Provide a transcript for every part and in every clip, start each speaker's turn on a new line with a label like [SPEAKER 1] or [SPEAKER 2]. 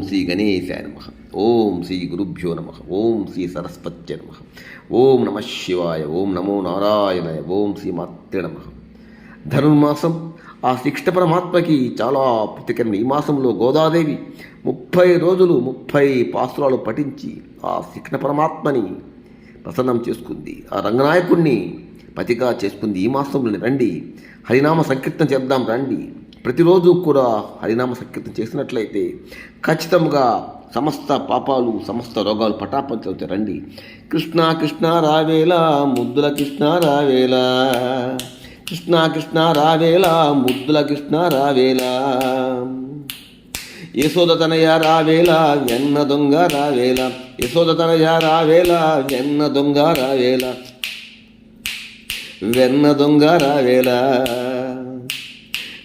[SPEAKER 1] శ్రీ గణేశాయ నమః. ఓం శ్రీ గురుభ్యో నమః. ఓం శ్రీ సరస్వత్యై నమః. ఓం నమః శివాయ. ఓం నమో నారాయణాయ. ఓం శ్రీ మాత్రే నమః. ధనుర్మాసం ఆ శ్రీకృష్ణ పరమాత్మకి చాలా ప్రీతికరమైన ఈ మాసంలో గోదాదేవి 30 రోజులు 30 పాసురాలు పఠించి ఆ శ్రీకృష్ణ పరమాత్మని ప్రసన్నం చేసుకుంది. ఆ రంగనాయకుడిని పతిగా చేసుకుంది. ఈ మాసంలో రండి, హరినామ సంకీర్తన చేద్దాం రండి. ప్రతిరోజు కూడా హరినామ సంకీర్తన చేసినట్లయితే ఖచ్చితంగా సమస్త పాపాలు సమస్త రోగాలు పటాపంచవుతాయి. రండి. కృష్ణ కృష్ణ రావేలా ముద్దుల కృష్ణ రావేలా, కృష్ణ కృష్ణ రావేలా ముద్దుల కృష్ణ రావేలా, యశోద తనయ రావేలా వెన్న దొంగ రావేలా, యశోద తనయ రావేలా వెన్న దొంగ రావేలా, వెన్న దొంగ రావేలా,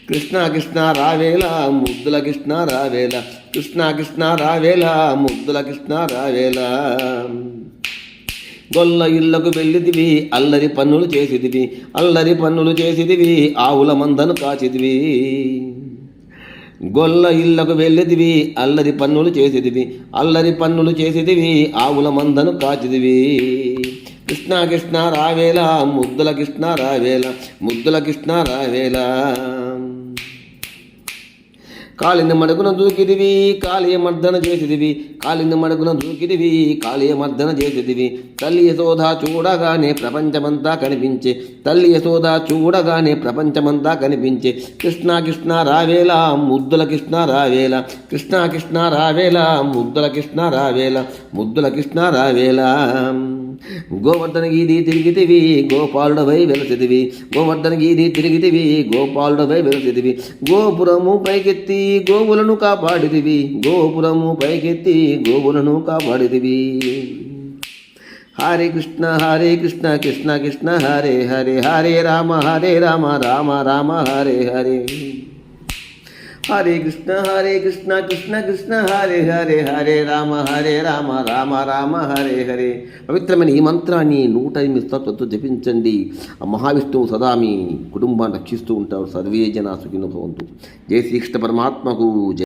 [SPEAKER 1] కృష్ణ కృష్ణ రావేలా ముద్దుల కృష్ణ రావేలా, కృష్ణ కృష్ణ రావేలా ముద్దుల కృష్ణ రావేలా, గొల్ల ఇళ్లకు వెళ్ళిదివి అల్లరి పన్నులు చేసిదివి, అల్లరి పన్నులు చేసిదివి ఆవుల మందను కాచిదివి, గొల్ల ఇళ్లకు వెళ్ళిదివి అల్లరి పన్నులు చేసిదివి, అల్లరి పన్నులు చేసిదివి ఆవుల మందను కాచిదివి, కృష్ణ కృష్ణ రావేలా ముద్దుల కృష్ణ రావేలా, ముద్దుల కృష్ణ రావేలా, కాలిని మడుగున దూకిదివి కాళీయ మర్దన చేసిదివి, కాలిని మడుగున దూకిదివి కాళీయ మర్దన చేసిదివి, తల్లి యశోద చూడగానే ప్రపంచమంతా కనిపించే, తల్లి యశోద చూడగానే ప్రపంచమంతా కనిపించే, కృష్ణ కృష్ణ రావేలా ముద్దుల కృష్ణ రావేలా, కృష్ణ కృష్ణ రావేలా ముద్దుల కృష్ణ రావేలా, ముద్దుల కృష్ణ రావేలా, గోవర్ధన గీది తిరిగితివి గోపాలుడవై వెలసిదివి, గోవర్ధన గీది తిరిగితివి గోపాలుడవై వెలసిదివి, గోపురము పైకెత్తి గోవులను కాపాడిదివి, గోపురము పైకెత్తి గోవులను కాపాడిదివి, హరే కృష్ణ కృష్ణ కృష్ణ హరే హరే, హరే రామ రామ రామ హరే హరే, హరే కృష్ణ కృష్ణ కృష్ణ హరే హరే, హరే రామ రామ రామ హరే హరే. పవిత్రమైన ఈ మంత్రాన్ని 108 సార్లు జపించండి. ఆ మహావిష్ణువు సదా మీ కుటుంబాన్ని రక్షిస్తూ ఉంటాడు. సర్వే జనా సుఖినో భవంతు. జై శ్రీకృష్ణ పరమాత్మకు జై.